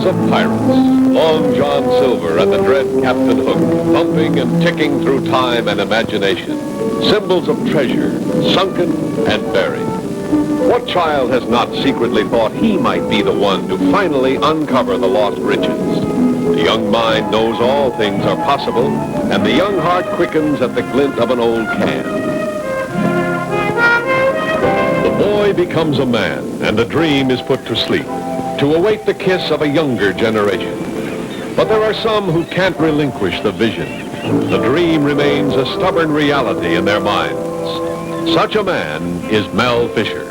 of pirates, Long John Silver and the dread Captain Hook, thumping and ticking through time and imagination. Symbols of treasure, sunken and buried. What child has not secretly thought he might be the one to finally uncover the lost riches? The young mind knows all things are possible, and the young heart quickens at the glint of an old can. The boy becomes a man, and the dream is put to sleep, to await the kiss of a younger generation. But there are some who can't relinquish the vision. The dream remains a stubborn reality in their minds. Such a man is Mel Fisher.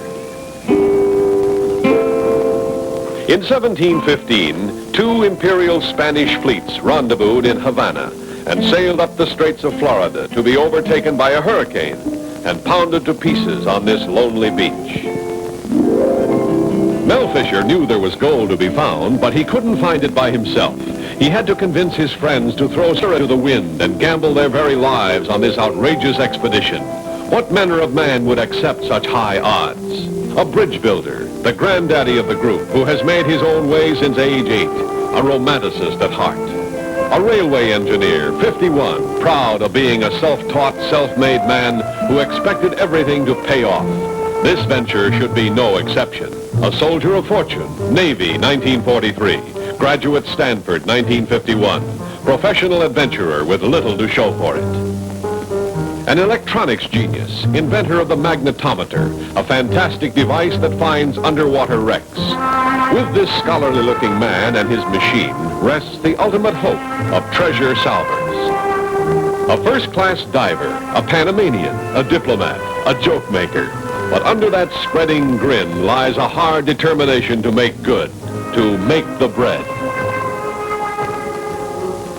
In 1715, two imperial Spanish fleets rendezvoused in Havana and sailed up the Straits of Florida to be overtaken by a hurricane and pounded to pieces on this lonely beach. Mel Fisher knew there was gold to be found, but he couldn't find it by himself. He had to convince his friends to throw Sarah to the wind and gamble their very lives on this outrageous expedition. What manner of man would accept such high odds? A bridge builder, the granddaddy of the group, who has made his own way since age 8, a romanticist at heart. A railway engineer, 51, proud of being a self-taught, self-made man who expected everything to pay off. This venture should be no exception. A soldier of fortune, Navy, 1943. Graduate Stanford, 1951. Professional adventurer with little to show for it. An electronics genius, inventor of the magnetometer, a fantastic device that finds underwater wrecks. With this scholarly-looking man and his machine rests the ultimate hope of treasure salvers. A first-class diver, a Panamanian, a diplomat, a joke maker. But under that spreading grin lies a hard determination to make good, to make the bread.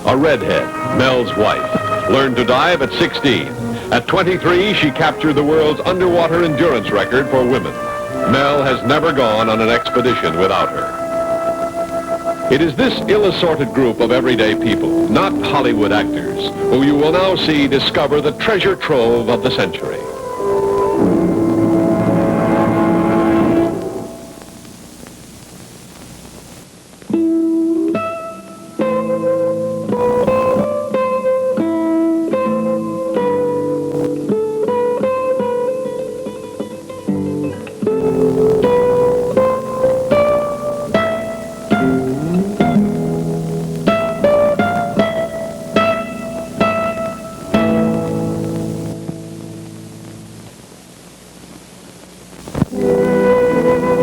A redhead, Mel's wife, learned to dive at 16. At 23, she captured the world's underwater endurance record for women. Mel has never gone on an expedition without her. It is this ill-assorted group of everyday people, not Hollywood actors, who you will now see discover the treasure trove of the century.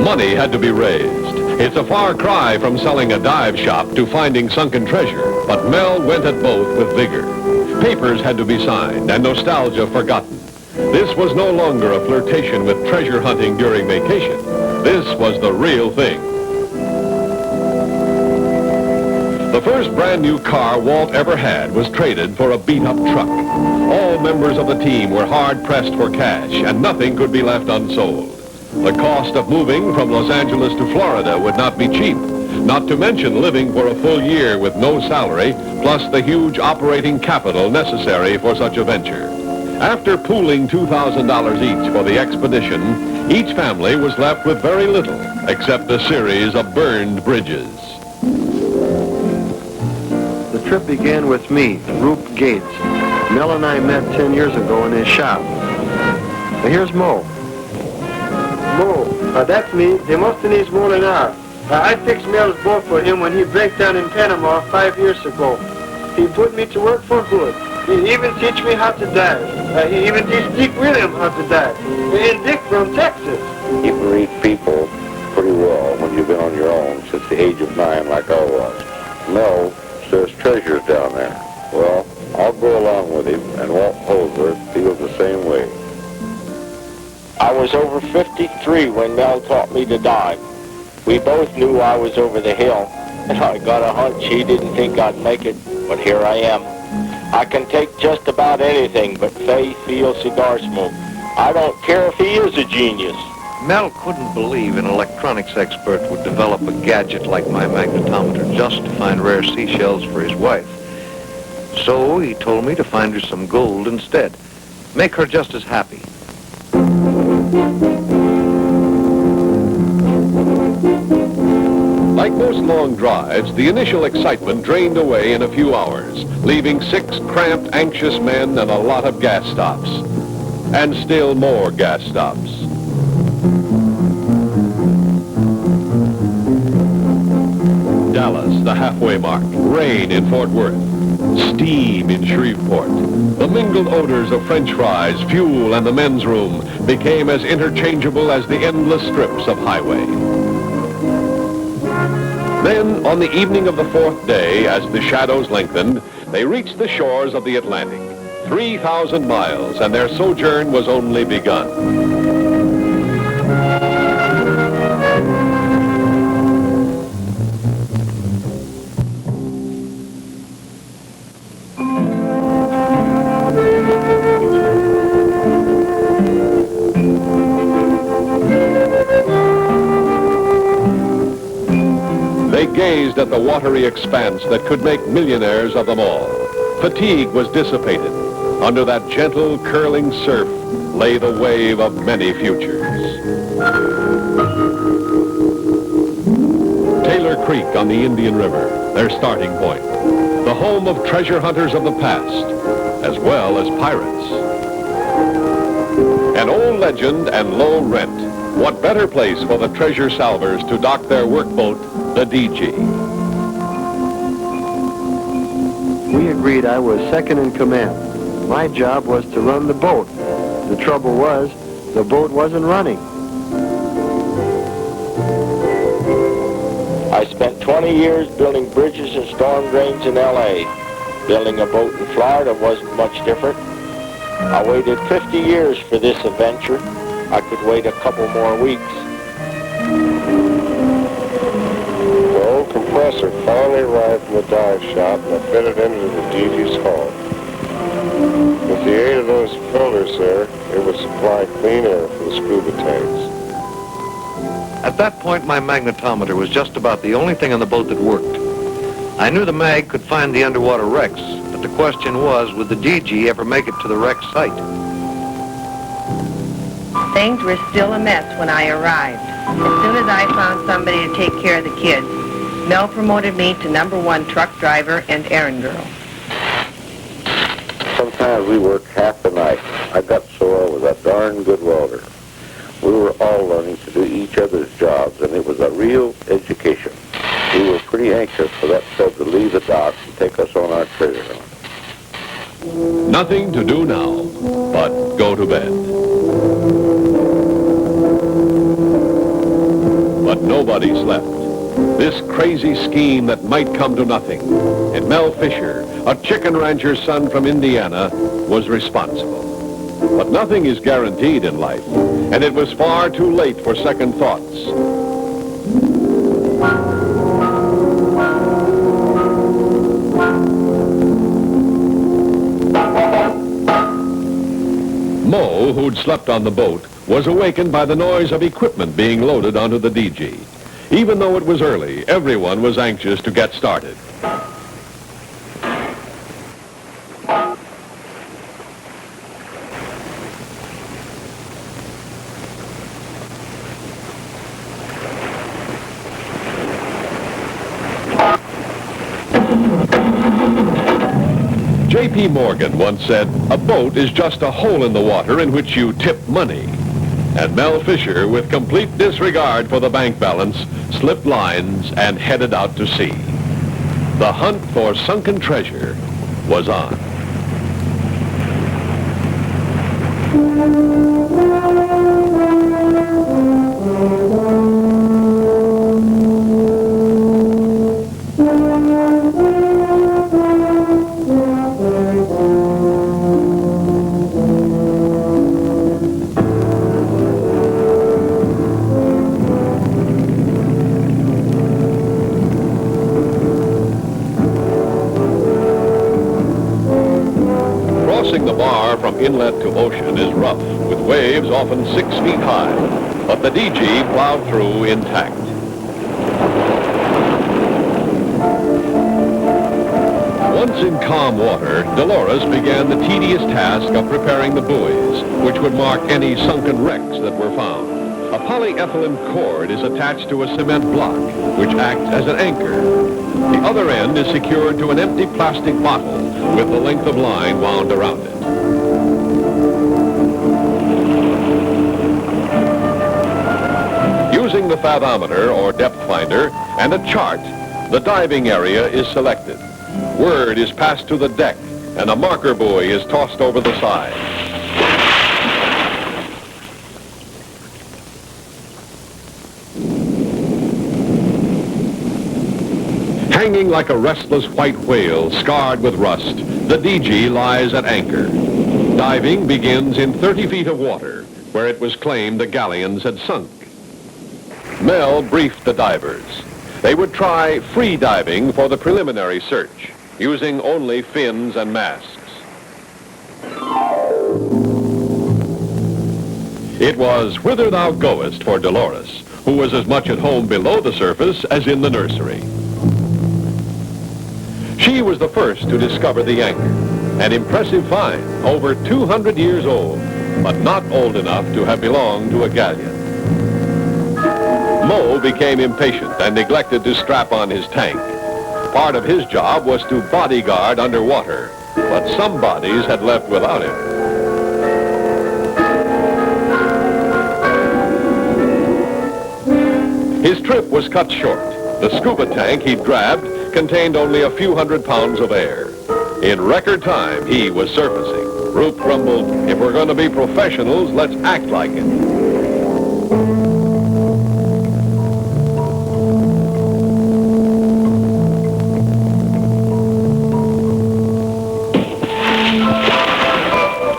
Money had to be raised. It's a far cry from selling a dive shop to finding sunken treasure, but Mel went at both with vigor. Papers had to be signed and nostalgia forgotten. This was no longer a flirtation with treasure hunting during vacation. This was the real thing. The first brand new car Walt ever had was traded for a beat-up truck. All members of the team were hard-pressed for cash, and nothing could be left unsold. The cost of moving from Los Angeles to Florida would not be cheap, not to mention living for a full year with no salary, plus the huge operating capital necessary for such a venture. After pooling $2,000 each for the expedition, each family was left with very little, except a series of burned bridges. The trip began with me, Rupert Gates. Mel and I met 10 years ago in his shop. Now here's Mo. Mo, that's me. Demosthenes Molinar. I fixed Mel's boat for him when he broke down in Panama 5 years ago. He put me to work for good. He even teach me how to dive. He even teach Dick William how to dive. And Dick from Texas. You can read people pretty well when you've been on your own since the age of 9 like I was. Mel says treasure's down there. Well, I'll go along with him, and Walt Holdsworth feels the same way. I was over 53 when Mel taught me to dive. We both knew I was over the hill, and I got a hunch he didn't think I'd make it, but here I am. I can take just about anything but feel cigar smoke. I don't care if he is a genius. Mel couldn't believe an electronics expert would develop a gadget like my magnetometer just to find rare seashells for his wife. So he told me to find her some gold instead. Make her just as happy. Like most 10 long drives, the initial excitement drained away in a few hours, leaving 6 cramped, anxious men and a lot of gas stops. And still more gas stops. Dallas, the halfway mark. Rain in Fort Worth. Steam in Shreveport. The mingled odors of French fries, fuel, and the men's room became as interchangeable as the endless strips of highway. Then, on the evening of the 4th day, as the shadows lengthened, they reached the shores of the Atlantic. 3,000 miles, and their sojourn was only begun. They gazed at the watery expanse that could make millionaires of them all. Fatigue was dissipated. Under that gentle, curling surf lay the wave of many futures. Taylor Creek on the Indian River, their starting point. The home of treasure hunters of the past, as well as pirates. An old legend and low rent. What better place for the treasure salvers to dock their workboat, the DG? We agreed I was second in command. My job was to run the boat. The trouble was, the boat wasn't running. I spent 20 years building bridges and storm drains in L.A. Building a boat in Florida wasn't much different. I waited 50 years for this adventure. I could wait a couple more weeks. The old compressor finally arrived from the dive shop and I fitted into the DG's hull. With the aid of those filters there, it would supply clean air for the scuba tanks. At that point, my magnetometer was just about the only thing on the boat that worked. I knew the mag could find the underwater wrecks, but the question was, would the DG ever make it to the wreck site? Things were still a mess when I arrived. As soon as I found somebody to take care of the kids, Mel promoted me to #1 truck driver and errand girl. Sometimes we worked half the night. I got so I was a darn good welder. We were all learning to do each other's jobs, and it was a real education. We were pretty anxious for that sub to leave the dock and take us on our treasure hunt. Nothing to do now but go to bed. But nobody slept. This crazy scheme that might come to nothing. And Mel Fisher, a chicken rancher's son from Indiana, was responsible. But nothing is guaranteed in life, and it was far too late for second thoughts. Mo, who'd slept on the boat, was awakened by the noise of equipment being loaded onto the DG. Even though it was early, everyone was anxious to get started. J.P. Morgan once said, "A boat is just a hole in the water in which you tip money." And Mel Fisher, with complete disregard for the bank balance, slipped lines and headed out to sea. The hunt for sunken treasure was on. Crossing the bar from inlet to ocean is rough, with waves often 6 feet high, but the DG plowed through intact. Once in calm water, Dolores began the tedious task of preparing the buoys, which would mark any sunken wrecks that were found. A polyethylene cord is attached to a cement block, which acts as an anchor. The other end is secured to an empty plastic bottle with the length of line wound around it. Using the fathometer or depth finder and a chart, the diving area is selected. Word is passed to the deck, and a marker buoy is tossed over the side. Hanging like a restless white whale scarred with rust, the DG lies at anchor. Diving begins in 30 feet of water, where it was claimed the galleons had sunk. Mel briefed the divers. They would try free diving for the preliminary search, using only fins and masks. It was whither thou goest for Dolores, who was as much at home below the surface as in the nursery. She was the first to discover the anchor, an impressive find, over 200 years old, but not old enough to have belonged to a galleon. Mo became impatient and neglected to strap on his tank. Part of his job was to bodyguard underwater, but some bodies had left without him. His trip was cut short. The scuba tank he'd grabbed contained only a few hundred pounds of air. In record time, he was surfacing. Rupe grumbled, "If we're going to be professionals, let's act like it."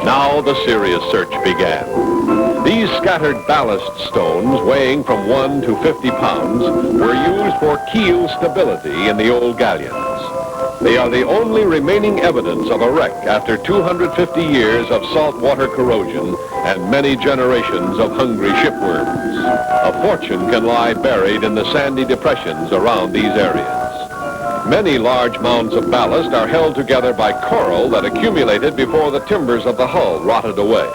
Now the serious search began. These scattered ballast stones, weighing from 1 to 50 pounds, were used for keel stability in the old galleons. They are the only remaining evidence of a wreck after 250 years of saltwater corrosion and many generations of hungry shipworms. A fortune can lie buried in the sandy depressions around these areas. Many large mounds of ballast are held together by coral that accumulated before the timbers of the hull rotted away.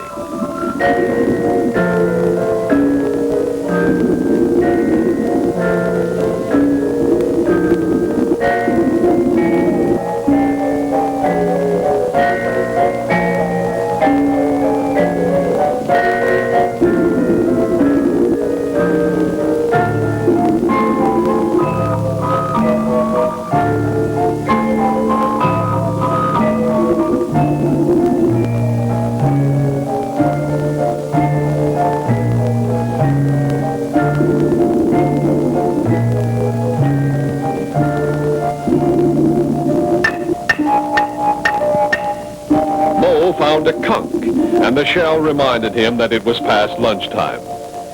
Found a conch, and the shell reminded him that it was past lunchtime.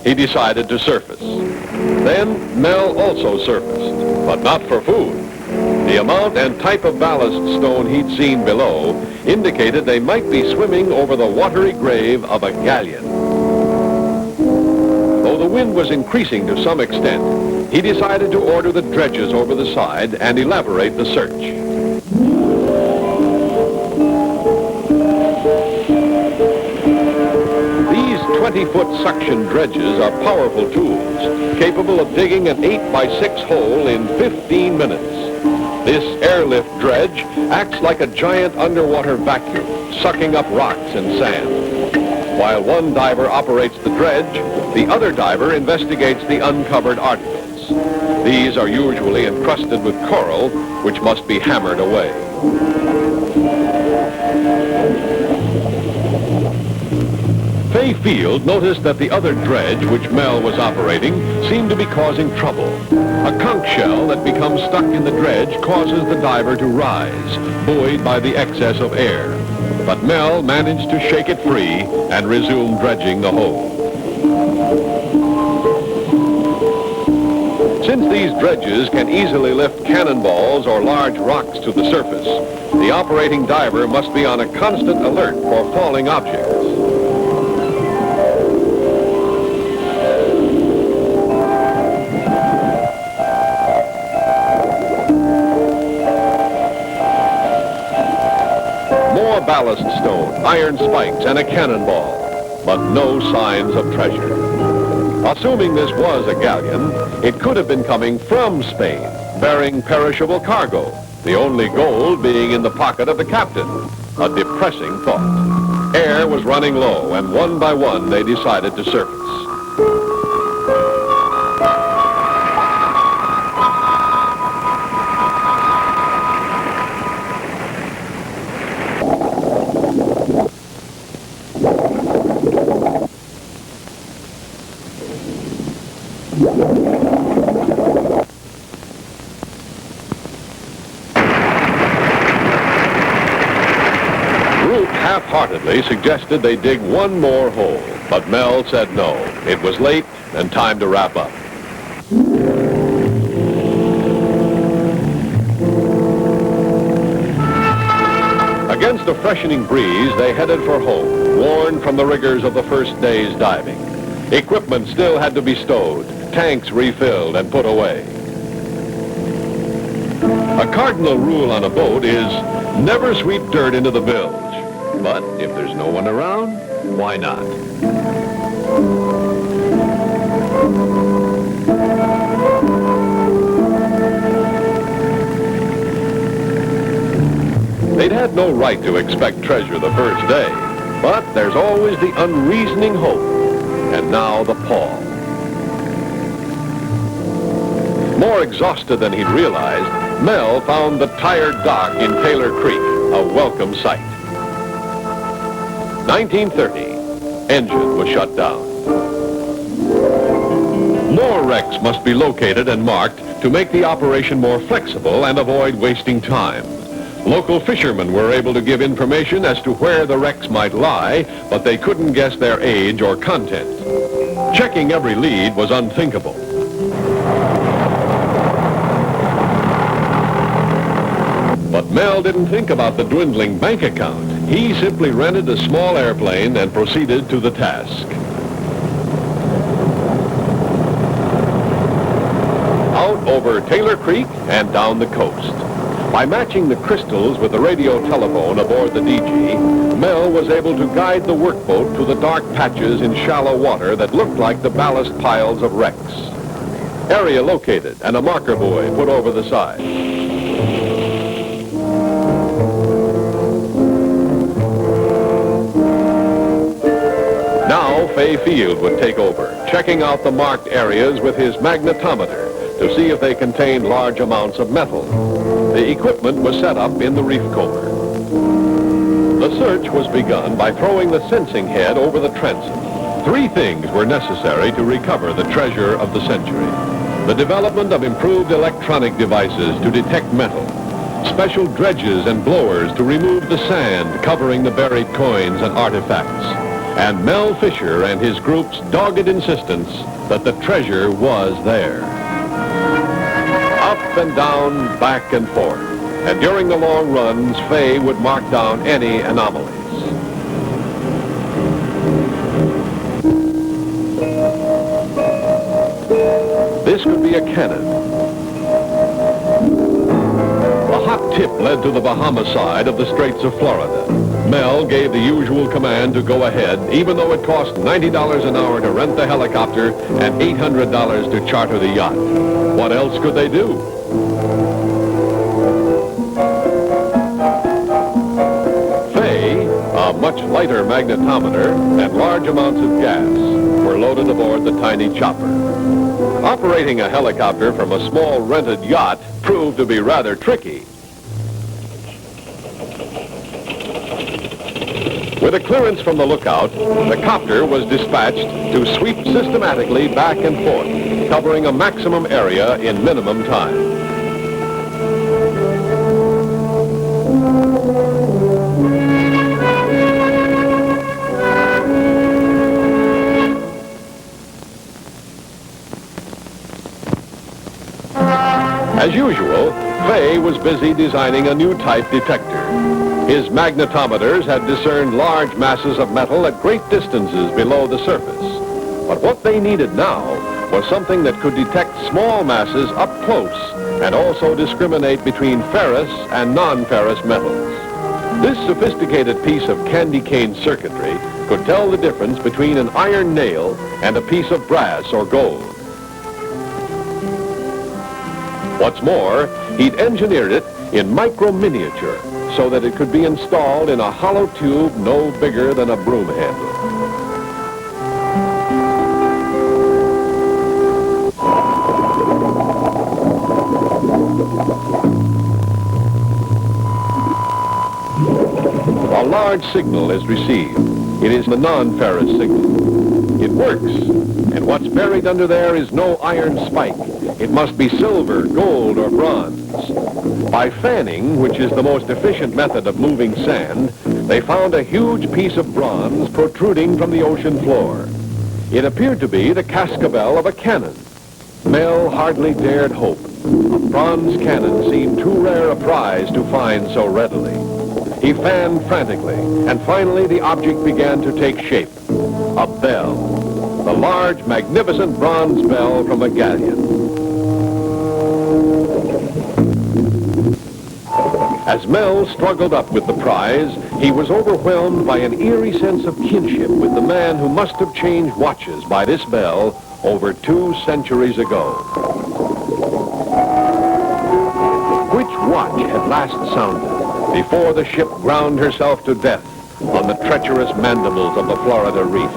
He decided to surface. Then Mel also surfaced, but not for food. The amount and type of ballast stone he'd seen below indicated they might be swimming over the watery grave of a galleon. Though the wind was increasing to some extent, he decided to order the dredges over the side and elaborate the search. These 20-foot suction dredges are powerful tools, capable of digging an 8x6 hole in 15 minutes. This airlift dredge acts like a giant underwater vacuum, sucking up rocks and sand. While one diver operates the dredge, the other diver investigates the uncovered articles. These are usually encrusted with coral, which must be hammered away. Fay Field noticed that the other dredge, which Mel was operating, seemed to be causing trouble. A conch shell that becomes stuck in the dredge causes the diver to rise, buoyed by the excess of air. But Mel managed to shake it free and resume dredging the hole. Since these dredges can easily lift cannonballs or large rocks to the surface, the operating diver must be on a constant alert for falling objects. Ballast stone, iron spikes, and a cannonball, but no signs of treasure. Assuming this was a galleon, it could have been coming from Spain, bearing perishable cargo, the only gold being in the pocket of the captain. A depressing thought. Air was running low, and one by one they decided to surface. Half-heartedly suggested they dig one more hole, but Mel said no. It was late and time to wrap up. Against a freshening breeze, they headed for home, worn from the rigors of the first day's diving. Equipment still had to be stowed, tanks refilled and put away. A cardinal rule on a boat is never sweep dirt into the bilge. But if there's no one around, why not? They'd had no right to expect treasure the first day, but there's always the unreasoning hope, and now the pall. More exhausted than he'd realized, Mel found the tired dock in Taylor Creek a welcome sight. 1930, engine was shut down. More wrecks must be located and marked to make the operation more flexible and avoid wasting time. Local fishermen were able to give information as to where the wrecks might lie, but they couldn't guess their age or content. Checking every lead was unthinkable. But Mel didn't think about the dwindling bank account. He simply rented a small airplane and proceeded to the task. Out over Taylor Creek and down the coast. By matching the crystals with the radio telephone aboard the DG, Mel was able to guide the workboat to the dark patches in shallow water that looked like the ballast piles of wrecks. Area located and a marker buoy put over the side. Fay Field would take over, checking out the marked areas with his magnetometer to see if they contained large amounts of metal. The equipment was set up in the reef comber. The search was begun by throwing the sensing head over the transom. Three things were necessary to recover the treasure of the century. The development of improved electronic devices to detect metal, special dredges and blowers to remove the sand covering the buried coins and artifacts, and Mel Fisher and his group's dogged insistence that the treasure was there. Up and down, back and forth, and during the long runs, Fay would mark down any anomalies. This could be a cannon. A hot tip led to the Bahama side of the Straits of Florida. Mel gave the usual command to go ahead, even though it cost $90 an hour to rent the helicopter and $800 to charter the yacht. What else could they do? Fay, a much lighter magnetometer, and large amounts of gas were loaded aboard the tiny chopper. Operating a helicopter from a small rented yacht proved to be rather tricky. With a clearance from the lookout, the copter was dispatched to sweep systematically back and forth, covering a maximum area in minimum time. As usual, Fay was busy designing a new type detector. His magnetometers had discerned large masses of metal at great distances below the surface. But what they needed now was something that could detect small masses up close and also discriminate between ferrous and non-ferrous metals. This sophisticated piece of candy cane circuitry could tell the difference between an iron nail and a piece of brass or gold. What's more, he'd engineered it in micro-miniature so that it could be installed in a hollow tube no bigger than a broom handle. A large signal is received. It is the non-ferrous signal. It works, and what's buried under there is no iron spike. It must be silver, gold, or bronze. By fanning, which is the most efficient method of moving sand, they found a huge piece of bronze protruding from the ocean floor. It appeared to be the cascabel of a cannon. Mel hardly dared hope. A bronze cannon seemed too rare a prize to find so readily. He fanned frantically, and finally the object began to take shape. A bell. The large, magnificent bronze bell from a galleon. As Mel struggled up with the prize, he was overwhelmed by an eerie sense of kinship with the man who must have changed watches by this bell over 2 centuries ago. Which watch had last sounded before the ship ground herself to death on the treacherous mandibles of the Florida Reef?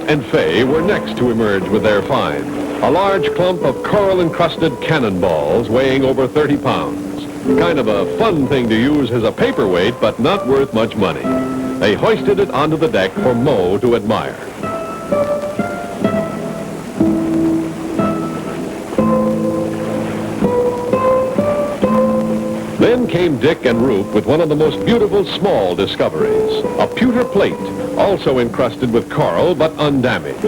And Fay were next to emerge with their find, a large clump of coral-encrusted cannonballs weighing over 30 pounds. Kind of a fun thing to use as a paperweight, but not worth much money. They hoisted it onto the deck for Mo to admire. Then came Dick and Rupe with one of the most beautiful small discoveries, a pewter plate, also encrusted with coral but undamaged.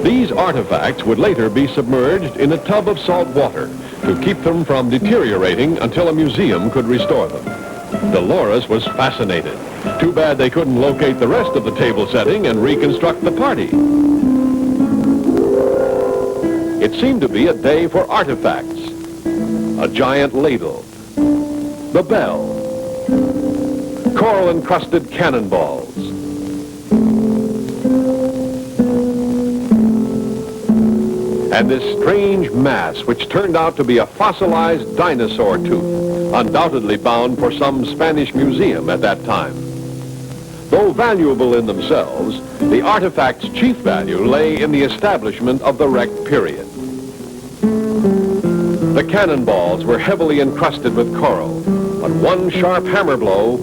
These artifacts would later be submerged in a tub of salt water to keep them from deteriorating until a museum could restore them. Dolores was fascinated. Too bad they couldn't locate the rest of the table setting and reconstruct the party. It seemed to be a day for artifacts. A giant ladle, the bell, coral-encrusted cannonballs, and this strange mass which turned out to be a fossilized dinosaur tooth, undoubtedly bound for some Spanish museum at that time. Though valuable in themselves, the artifact's chief value lay in the establishment of the wreck period. The cannonballs were heavily encrusted with coral, but one sharp hammer blow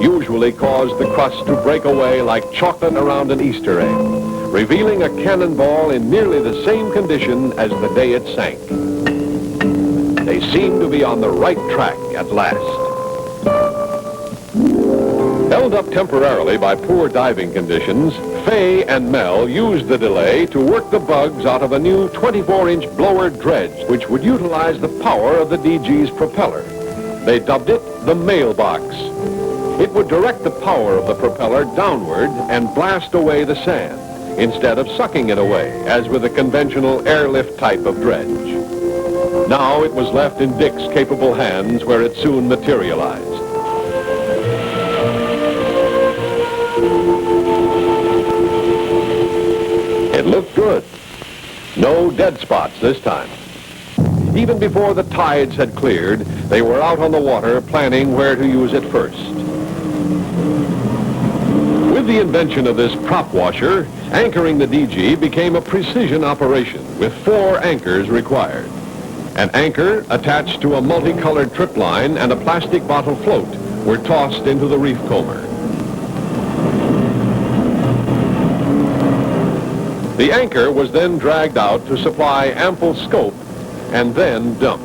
usually caused the crust to break away like chocolate around an Easter egg, revealing a cannonball in nearly the same condition as the day it sank. They seemed to be on the right track at last. Held up temporarily by poor diving conditions, Fay and Mel used the delay to work the bugs out of a new 24-inch blower dredge, which would utilize the power of the DG's propeller. They dubbed it the mailbox. It would direct the power of the propeller downward and blast away the sand, instead of sucking it away, as with a conventional airlift type of dredge. Now it was left in Dick's capable hands, where it soon materialized. It looked good. No dead spots this time. Even before the tides had cleared, they were out on the water planning where to use it first. With the invention of this prop washer, anchoring the DG became a precision operation with 4 anchors required. An anchor attached to a multicolored trip line and a plastic bottle float were tossed into the reef comber. The anchor was then dragged out to supply ample scope and then dumped.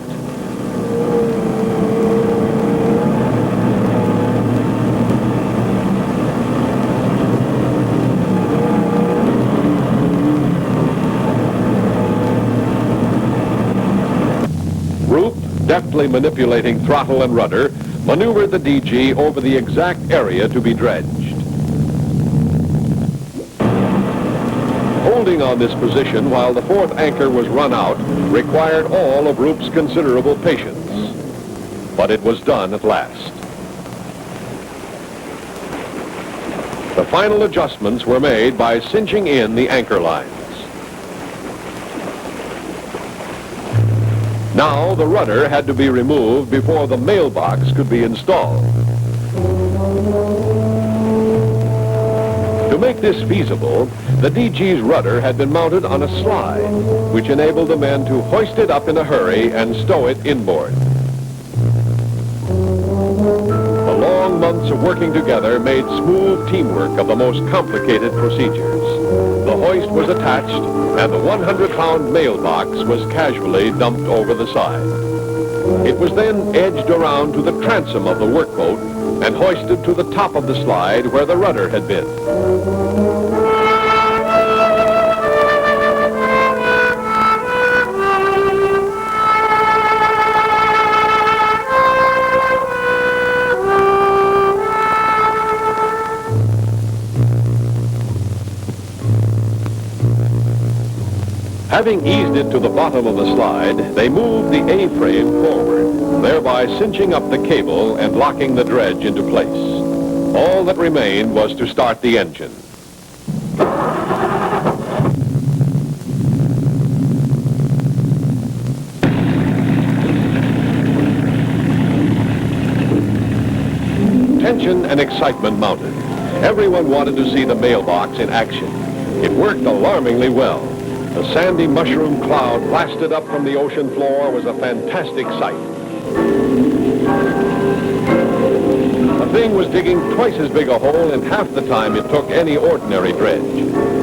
deftly manipulating throttle and rudder, maneuvered the DG over the exact area to be dredged. Holding on this position while the fourth anchor was run out required all of Rup's considerable patience. But it was done at last. The final adjustments were made by cinching in the anchor lines. Now the rudder had to be removed before the mailbox could be installed. To make this feasible, the DG's rudder had been mounted on a slide, which enabled the men to hoist it up in a hurry and stow it inboard. The long months of working together made smooth teamwork of the most complicated procedures. The hoist was attached, and the 100-pound mailbox was casually dumped over the side. It was then edged around to the transom of the workboat and hoisted to the top of the slide where the rudder had been. Having eased it to the bottom of the slide, they moved the A-frame forward, thereby cinching up the cable and locking the dredge into place. All that remained was to start the engine. Tension and excitement mounted. Everyone wanted to see the mailbox in action. It worked alarmingly well. The sandy mushroom cloud blasted up from the ocean floor was a fantastic sight. The thing was digging twice as big a hole in half the time it took any ordinary dredge.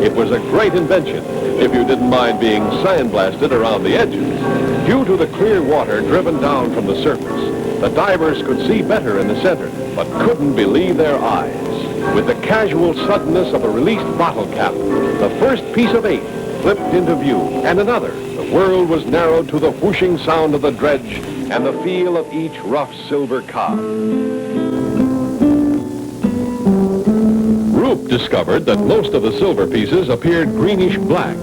It was a great invention, if you didn't mind being sandblasted around the edges. Due to the clear water driven down from the surface, the divers could see better in the center, but couldn't believe their eyes. With the casual suddenness of a released bottle cap, the first piece of 8 flipped into view, and another. The world was narrowed to the whooshing sound of the dredge and the feel of each rough silver cob. Rupe discovered that most of the silver pieces appeared greenish black.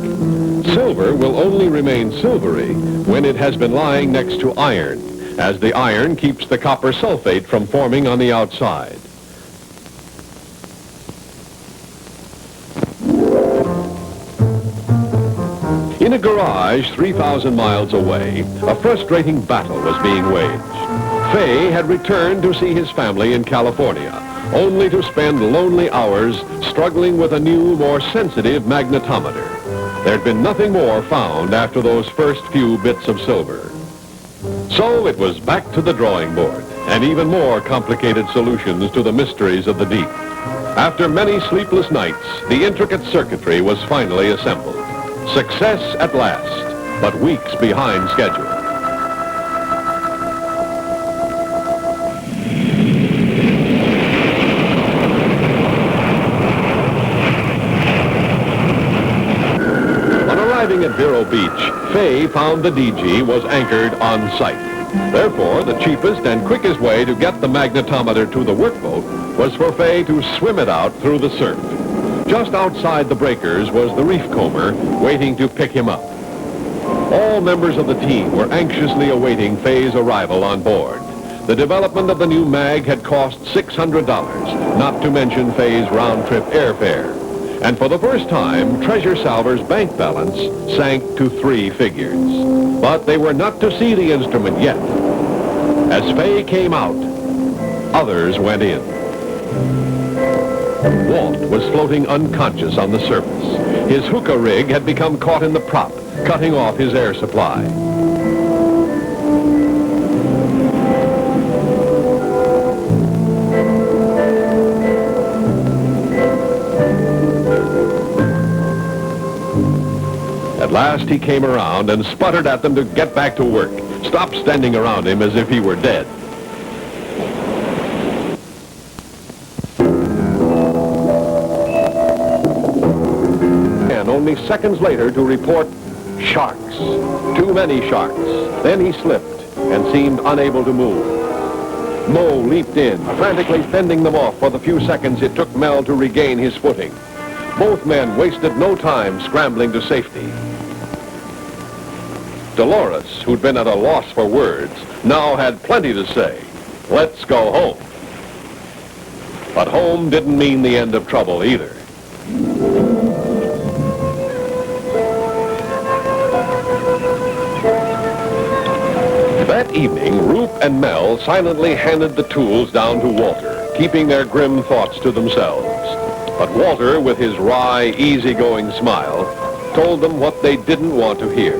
Silver will only remain silvery when it has been lying next to iron, as the iron keeps the copper sulfate from forming on the outside. In a garage 3,000 miles away, a frustrating battle was being waged. Fay had returned to see his family in California, only to spend lonely hours struggling with a new, more sensitive magnetometer. There'd been nothing more found after those first few bits of silver. So it was back to the drawing board, and even more complicated solutions to the mysteries of the deep. After many sleepless nights, the intricate circuitry was finally assembled. Success at last, but weeks behind schedule. On arriving at Vero Beach, Fay found the DG was anchored on site. Therefore, the cheapest and quickest way to get the magnetometer to the workboat was for Fay to swim it out through the surf. Just outside the breakers was the reef comber waiting to pick him up. All members of the team were anxiously awaiting Fay's arrival on board. The development of the new mag had cost $600, not to mention Fay's round-trip airfare. And for the first time, Treasure Salver's bank balance sank to 3 figures. But they were not to see the instrument yet. As Fay came out, others went in. Walt was floating unconscious on the surface. His hookah rig had become caught in the prop, cutting off his air supply. At last he came around and sputtered at them to get back to work. Stopped standing around him as if he were dead. Only seconds later to report sharks. Too many sharks. Then he slipped, and seemed unable to move. Mo leaped in, frantically fending them off for the few seconds it took Mel to regain his footing. Both men wasted no time scrambling to safety. Dolores, who'd been at a loss for words, now had plenty to say. Let's go home. But home didn't mean the end of trouble either. That evening, Rupe and Mel silently handed the tools down to Walter, keeping their grim thoughts to themselves. But Walter, with his wry, easygoing smile, told them what they didn't want to hear.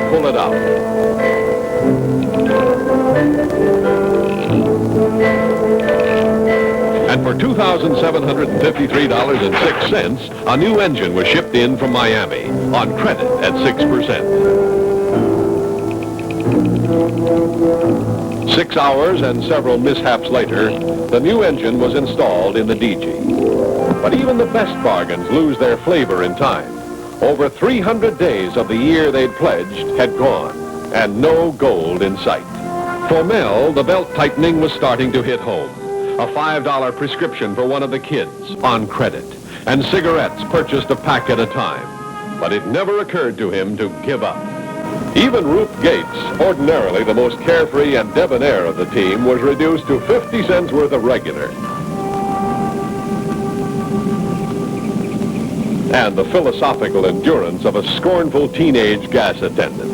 Pull it out. And for $2,753.06, a new engine was shipped in from Miami on credit at 6%. 6 hours and several mishaps later, the new engine was installed in the DG. But even the best bargains lose their flavor in time. Over 300 days of the year they'd pledged had gone, and no gold in sight. For Mel, the belt tightening was starting to hit home. A $5 prescription for one of the kids on credit, and cigarettes purchased a pack at a time. But it never occurred to him to give up. Even Rupert Gates, ordinarily the most carefree and debonair of the team, was reduced to 50 cents worth of regular. And the philosophical endurance of a scornful teenage gas attendant.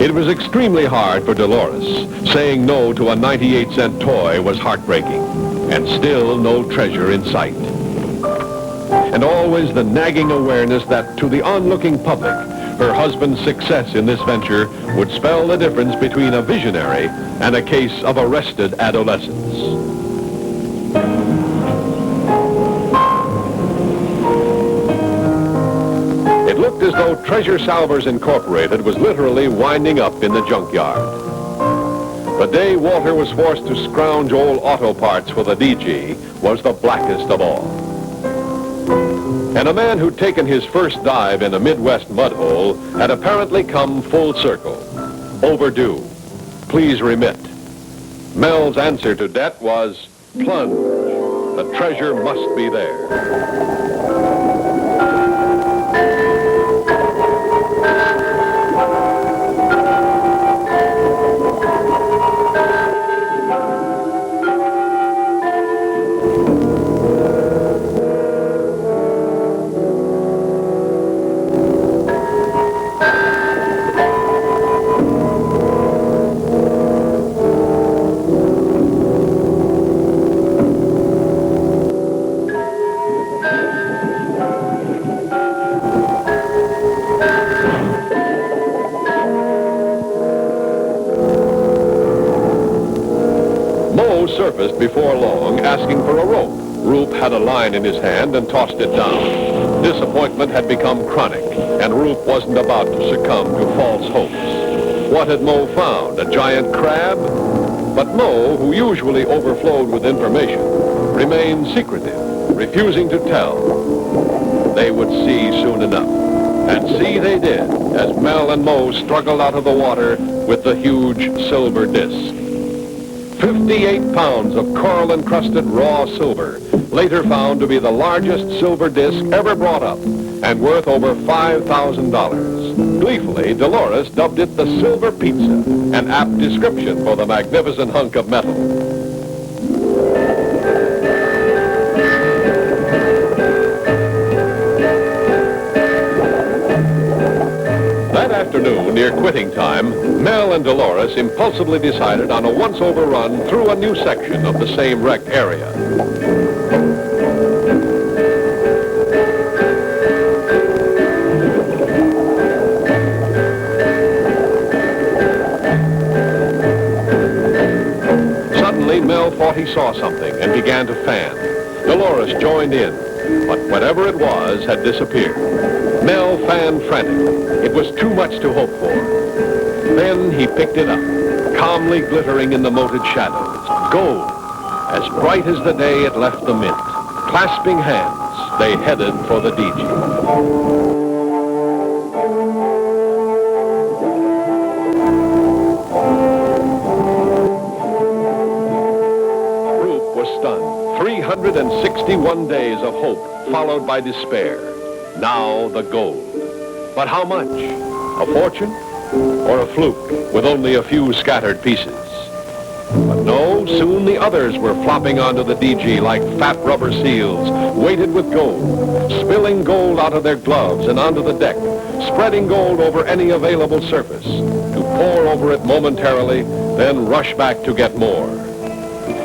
It was extremely hard for Dolores. Saying no to a 98-cent toy was heartbreaking, and still no treasure in sight. And always the nagging awareness that to the onlooking public, her husband's success in this venture would spell the difference between a visionary and a case of arrested adolescence. It looked as though Treasure Salvers Incorporated was literally winding up in the junkyard. The day Walter was forced to scrounge old auto parts for the DG was the blackest of all. And a man who'd taken his first dive in a Midwest mud hole had apparently come full circle. Overdue. Please remit. Mel's answer to debt was plunge. The treasure must be there. Surfaced before long, asking for a rope. Rupe had a line in his hand and tossed it down. Disappointment had become chronic, and Rupe wasn't about to succumb to false hopes. What had Mo found? A giant crab? But Mo, who usually overflowed with information, remained secretive, refusing to tell. They would see soon enough. And see they did, as Mel and Mo struggled out of the water with the huge silver disc. 58 pounds of coral-encrusted raw silver, later found to be the largest silver disc ever brought up, and worth over $5,000. Gleefully, Dolores dubbed it the Silver Pizza, an apt description for the magnificent hunk of metal. Afternoon, near quitting time, Mel and Dolores impulsively decided on a once-over run through a new section of the same wrecked area. Suddenly, Mel thought he saw something and began to fan. Dolores joined in, but whatever it was had disappeared. Mel fanned frantically. It was too much to hope for. Then he picked it up, calmly glittering in the moated shadows. Gold, as bright as the day it left the mint. Clasping hands, they headed for the DG. 61 days of hope followed by despair. Now the gold. But how much? A fortune? Or a fluke with only a few scattered pieces? But no, soon the others were flopping onto the DG like fat rubber seals, weighted with gold, spilling gold out of their gloves and onto the deck, spreading gold over any available surface, to pour over it momentarily, then rush back to get more.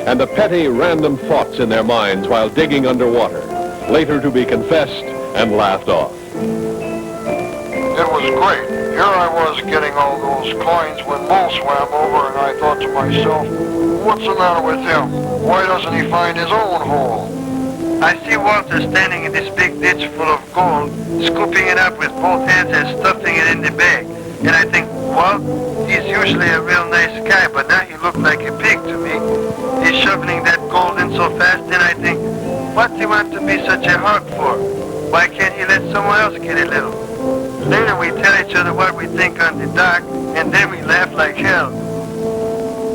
And the petty, random thoughts in their minds while digging underwater, later to be confessed and laughed off. It was great. Here I was getting all those coins when Mo swam over, and I thought to myself, what's the matter with him? Why doesn't he find his own hole? I see Walter standing in this big ditch full of gold, scooping it up with both hands and stuffing it in the bag. And I think, Walt, he's usually a real nice guy, but now he looked like a pig to me. He's shoveling that gold in so fast, and I think, what's he want to be such a hog for? Why can't he let someone else get a little? Later we tell each other what we think on the dock, and then we laugh like hell.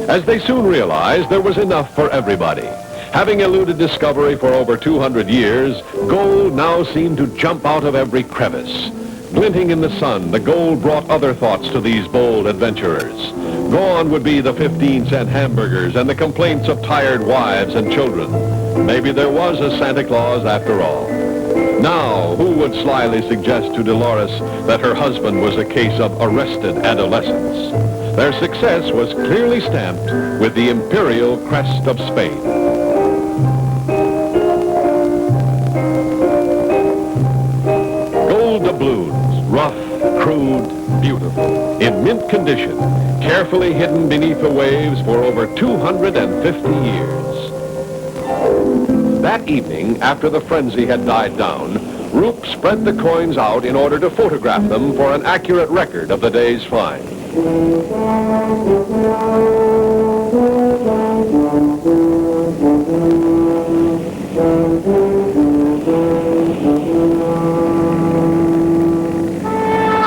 As they soon realized, there was enough for everybody. Having eluded discovery for over 200 years, gold now seemed to jump out of every crevice. Glinting in the sun, the gold brought other thoughts to these bold adventurers. Gone would be the 15-cent hamburgers and the complaints of tired wives and children. Maybe there was a Santa Claus after all. Now, who would slyly suggest to Dolores that her husband was a case of arrested adolescence? Their success was clearly stamped with the imperial crest of Spain. Gold doubloons, rough, crude, beautiful, in mint condition, carefully hidden beneath the waves for over 250 years. That evening, after the frenzy had died down, Roop spread the coins out in order to photograph them for an accurate record of the day's find.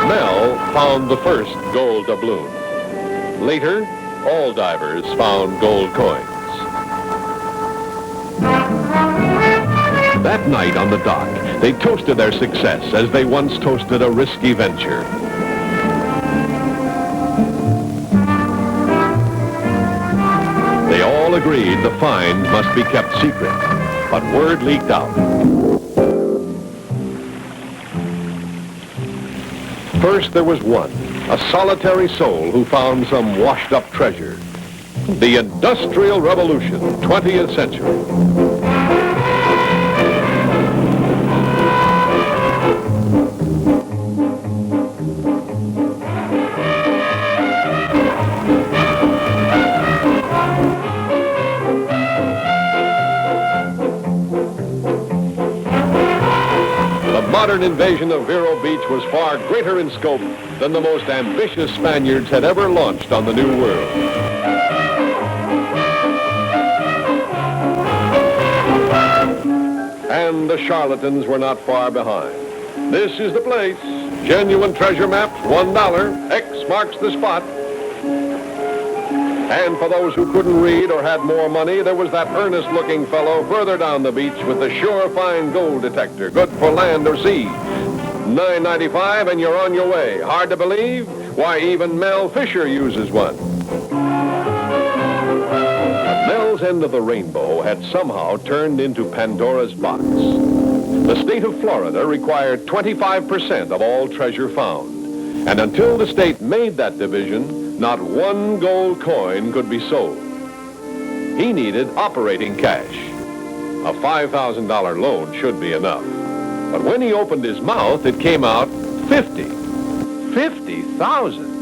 Mel found the first gold doubloon. Later, all divers found gold coins. That night on the dock, they toasted their success as they once toasted a risky venture. They all agreed the find must be kept secret, but word leaked out. First there was one, a solitary soul who found some washed-up treasure. The Industrial Revolution, 20th century. The modern invasion of Vero Beach was far greater in scope than the most ambitious Spaniards had ever launched on the New World. And the charlatans were not far behind. This is the place. Genuine treasure maps, $1. X marks the spot. And for those who couldn't read or had more money, there was that earnest-looking fellow further down the beach with the sure fine gold detector, good for land or sea. $9.95 and you're on your way. Hard to believe? Why, even Mel Fisher uses one. But Mel's end of the rainbow had somehow turned into Pandora's box. The state of Florida required 25% of all treasure found. And until the state made that division, not one gold coin could be sold. He needed operating cash. A $5,000 loan should be enough. But when he opened his mouth, it came out 50. 50,000.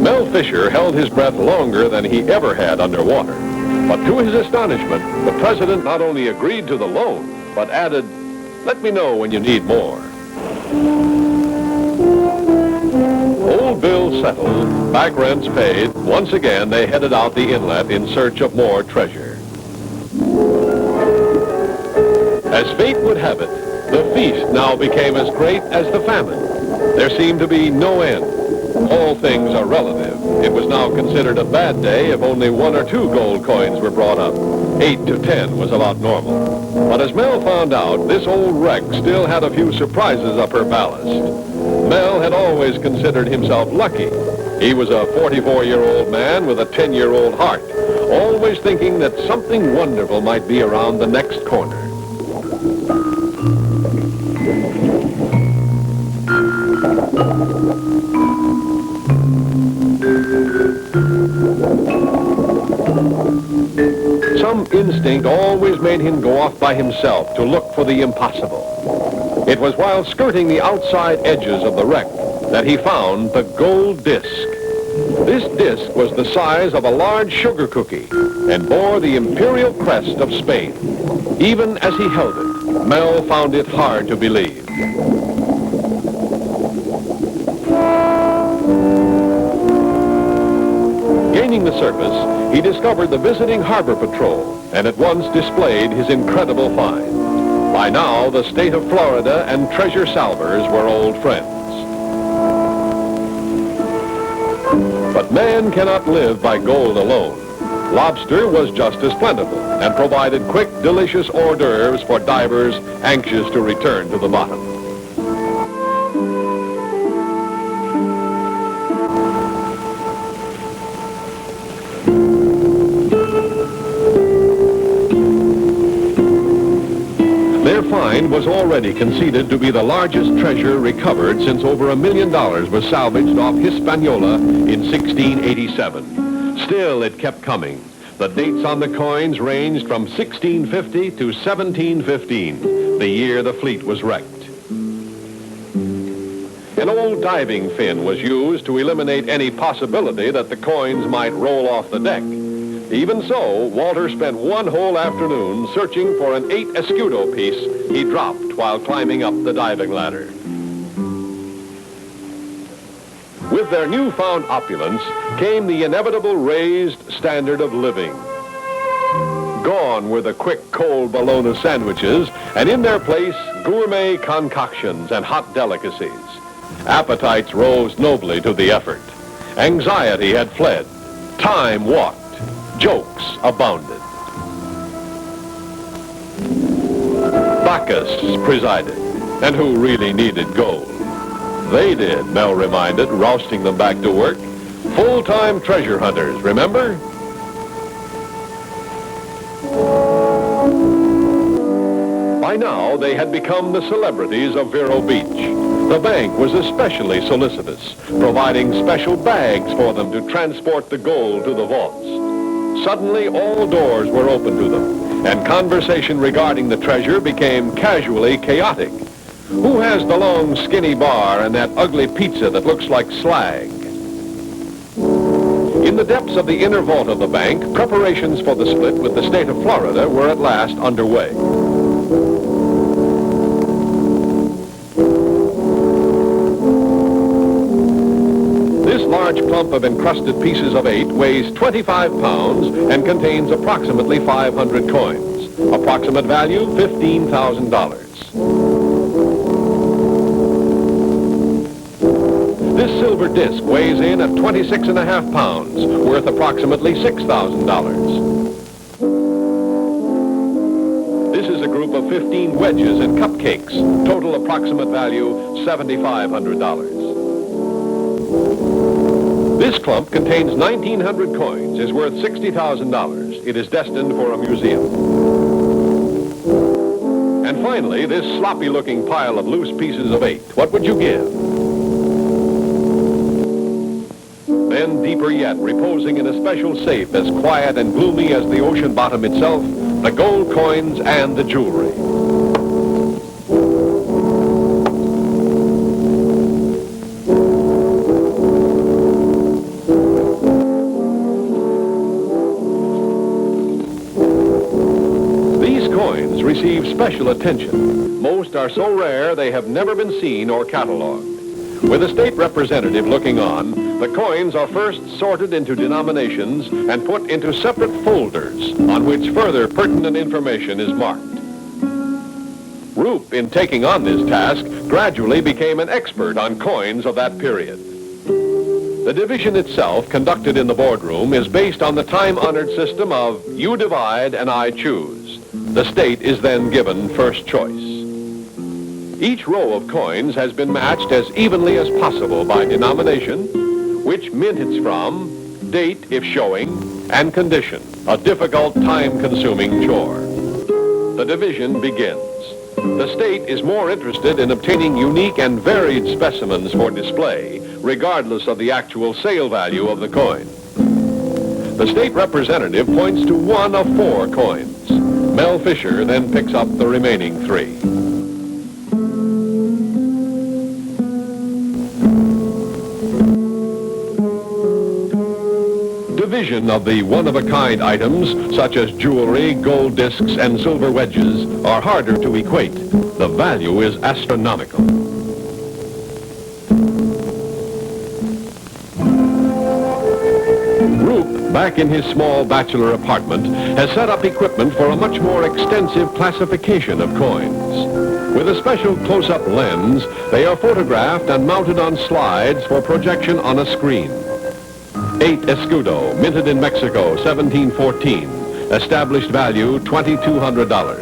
Mel Fisher held his breath longer than he ever had underwater. But to his astonishment, the president not only agreed to the loan, but added, "Let me know when you need more." Old bills settled, back rents paid, once again they headed out the inlet in search of more treasure. As fate would have it, the feast now became as great as the famine. There seemed to be no end. All things are relative. It was now considered a bad day if only 1 or 2 gold coins were brought up. 8 to 10 was about normal. But as Mel found out, this old wreck still had a few surprises up her ballast. Mel had always considered himself lucky. He was a 44-year-old man with a 10-year-old heart, always thinking that something wonderful might be around the next corner. Some instinct always made him go off by himself to look for the impossible. It was while skirting the outside edges of the wreck that he found the gold disc. This disc was the size of a large sugar cookie and bore the imperial crest of Spain. Even as he held it, Mel found it hard to believe. Gaining the surface, he discovered the visiting harbor patrol and at once displayed his incredible find. By now, the state of Florida and treasure salvers were old friends. But man cannot live by gold alone. Lobster was just as plentiful and provided quick, delicious hors d'oeuvres for divers anxious to return to the bottom. Their find was already conceded to be the largest treasure recovered since over $1 million was salvaged off Hispaniola in 1687. Still, it kept coming. The dates on the coins ranged from 1650 to 1715, the year the fleet was wrecked. An old diving fin was used to eliminate any possibility that the coins might roll off the deck. Even so, Walter spent one whole afternoon searching for an 8 escudo piece he dropped while climbing up the diving ladder. With their newfound opulence came the inevitable raised standard of living. Gone were the quick, cold bologna sandwiches, and in their place, gourmet concoctions and hot delicacies. Appetites rose nobly to the effort. Anxiety had fled. Time walked. Jokes abounded. Bacchus presided, and who really needed gold? They did, Mel reminded, rousting them back to work. Full-time treasure hunters, remember? By now, they had become the celebrities of Vero Beach. The bank was especially solicitous, providing special bags for them to transport the gold to the vaults. Suddenly, all doors were open to them, and conversation regarding the treasure became casually chaotic. Who has the long, skinny bar and that ugly pizza that looks like slag? In the depths of the inner vault of the bank, preparations for the split with the state of Florida were at last underway. This large clump of encrusted pieces of 8 weighs 25 pounds and contains approximately 500 coins. Approximate value, $15,000. This silver disc weighs in at 26.5 pounds, worth approximately $6,000. This is a group of 15 wedges and cupcakes, total approximate value $7,500. This clump contains 1,900 coins, is worth $60,000. It is destined for a museum. And finally, this sloppy-looking pile of loose pieces of 8. What would you give? Then, deeper yet, reposing in a special safe as quiet and gloomy as the ocean bottom itself, the gold coins and the jewelry. These coins receive special attention. Most are so rare they have never been seen or cataloged. With a state representative looking on, the coins are first sorted into denominations and put into separate folders on which further pertinent information is marked. Rupe, in taking on this task, gradually became an expert on coins of that period. The division itself, conducted in the boardroom, is based on the time-honored system of you divide and I choose. The state is then given first choice. Each row of coins has been matched as evenly as possible by denomination, which mint it's from, date if showing, and condition, a difficult, time-consuming chore. The division begins. The state is more interested in obtaining unique and varied specimens for display, regardless of the actual sale value of the coin. The state representative points to one of 4 coins. Mel Fisher then picks up the remaining 3. Division of the one-of-a-kind items, such as jewelry, gold discs, and silver wedges, are harder to equate. The value is astronomical. Roop, back in his small bachelor apartment, has set up equipment for a much more extensive classification of coins. With a special close-up lens, they are photographed and mounted on slides for projection on a screen. 8 escudo, minted in Mexico, 1714. Established value, $2,200.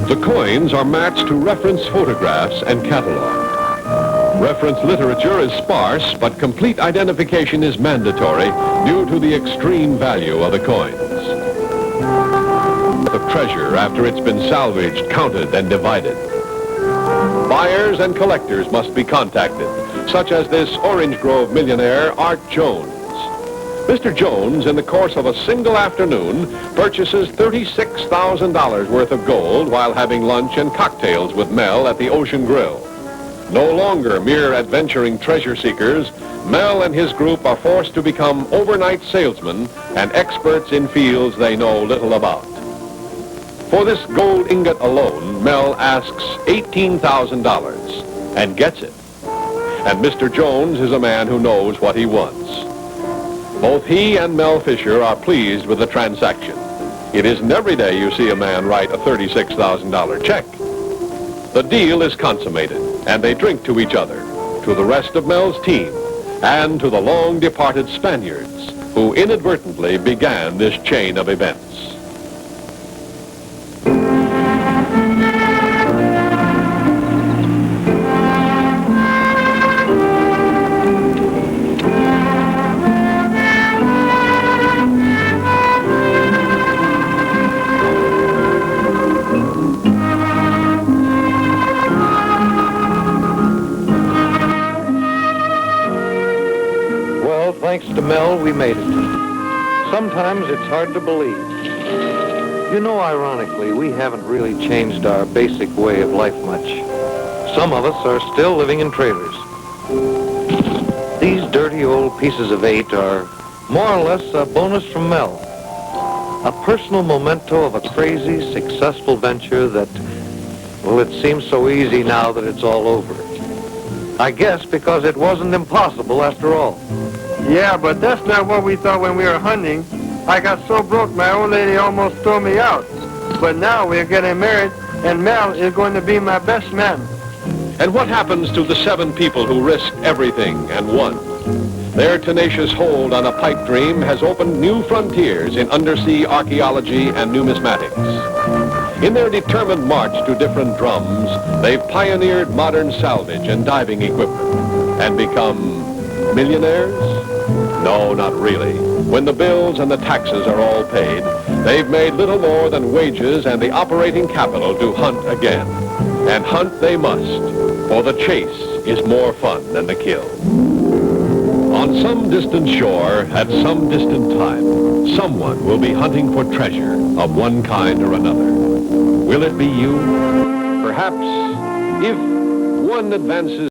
The coins are matched to reference photographs and catalog. Reference literature is sparse, but complete identification is mandatory due to the extreme value of the coins. The treasure after it's been salvaged, counted, and divided. Buyers and collectors must be contacted, such as this Orange Grove millionaire, Art Jones. Mr. Jones, in the course of a single afternoon, purchases $36,000 worth of gold while having lunch and cocktails with Mel at the Ocean Grill. No longer mere adventuring treasure seekers, Mel and his group are forced to become overnight salesmen and experts in fields they know little about. For this gold ingot alone, Mel asks $18,000 and gets it. And Mr. Jones is a man who knows what he wants. Both he and Mel Fisher are pleased with the transaction. It isn't every day you see a man write a $36,000 check. The deal is consummated, and they drink to each other, to the rest of Mel's team, and to the long-departed Spaniards who inadvertently began this chain of events. Thanks to Mel, we made it. Sometimes it's hard to believe. You know, ironically, we haven't really changed our basic way of life much. Some of us are still living in trailers. These dirty old pieces of 8 are more or less a bonus from Mel. A personal memento of a crazy, successful venture that, well, it seems so easy now that it's all over. I guess because it wasn't impossible after all. Yeah, but that's not what we thought when we were hunting. I got so broke, my old lady almost threw me out. But now we're getting married, and Mel is going to be my best man. And what happens to the 7 people who risked everything and won? Their tenacious hold on a pipe dream has opened new frontiers in undersea archaeology and numismatics. In their determined march to different drums, they've pioneered modern salvage and diving equipment and become millionaires? No, not really. When the bills and the taxes are all paid, they've made little more than wages and the operating capital to hunt again. And hunt they must, for the chase is more fun than the kill. On some distant shore, at some distant time, someone will be hunting for treasure of one kind or another. Will it be you? Perhaps, if one advances